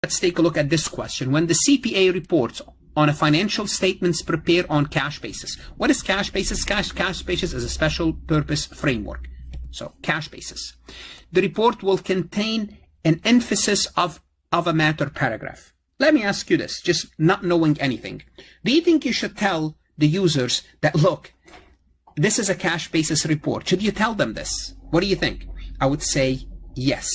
Let's take a look at this question. When the CPA reports on a financial statements prepared on cash basis. What is cash basis? Cash basis is a special purpose framework. So cash basis. The report will contain an emphasis of a matter paragraph. Let me ask you this, just not knowing anything. Do you think you should tell the users that, look, this is a cash basis report? Should you tell them this? What do you think? I would say yes.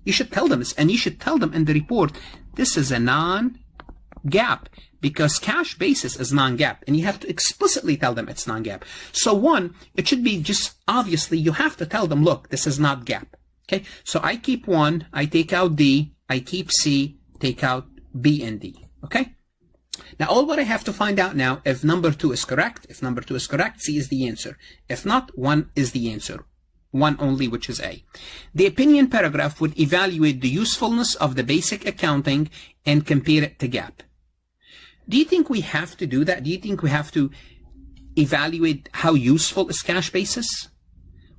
You should tell them this, and you should tell them in the report, this is a non-GAAP, because cash basis is non-GAAP, and you have to explicitly tell them it's non-GAAP. So one, it should be just obviously you have to tell them, look, this is not GAAP. Okay, so I keep 1, I take out D, I keep C, take out B and D. Okay, now all what I have to find out now, if number 2 is correct, if number 2 is correct, C is the answer. If not, 1 is the answer. 1 only, which is A. The opinion paragraph would evaluate the usefulness of the basic accounting and compare it to GAAP. Do you think we have to do that? Do you think we have to evaluate how useful is cash basis?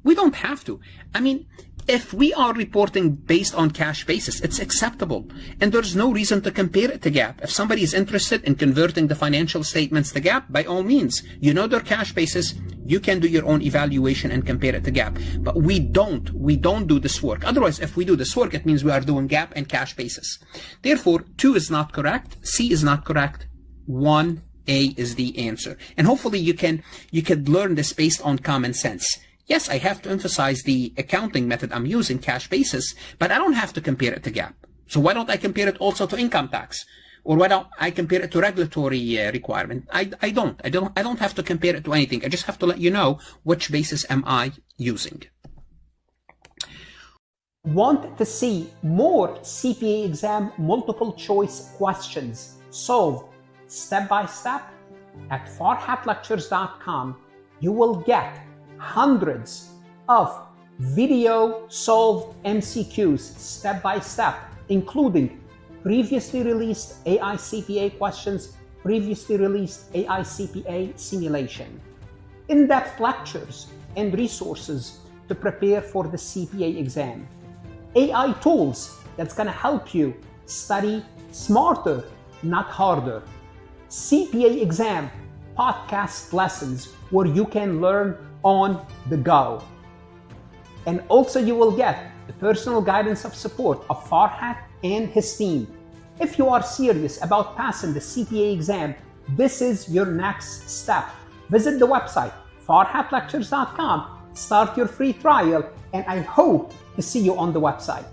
We don't have to. I mean, if we are reporting based on cash basis, it's acceptable. And there's no reason to compare it to GAAP. If somebody is interested in converting the financial statements to GAAP, by all means, you know their cash basis, you can do your own evaluation and compare it to GAAP. But we don't do this work. Otherwise, if we do this work, it means we are doing GAAP and cash basis. Therefore, 2 is not correct, C is not correct, 1A is the answer. And hopefully you could learn this based on common sense. Yes, I have to emphasize the accounting method I'm using, cash basis, but I don't have to compare it to GAAP. So why don't I compare it also to income tax? Or why don't I compare it to regulatory requirement? I don't have to compare it to anything. I just have to let you know which basis am I using. Want to see more CPA exam multiple choice questions solved step by step? At farhatlectures.com, you will get hundreds of video solved MCQs step by step, including previously released AI CPA questions, previously released AI CPA simulation, in-depth lectures and resources to prepare for the CPA exam, AI tools that's going to help you study smarter, not harder, CPA exam podcast lessons where you can learn on the go. And also you will get the personal guidance of support of Farhat and his team. If you are serious about passing the CPA exam, this is your next step. Visit the website farhatlectures.com, start your free trial, and I hope to see you on the website.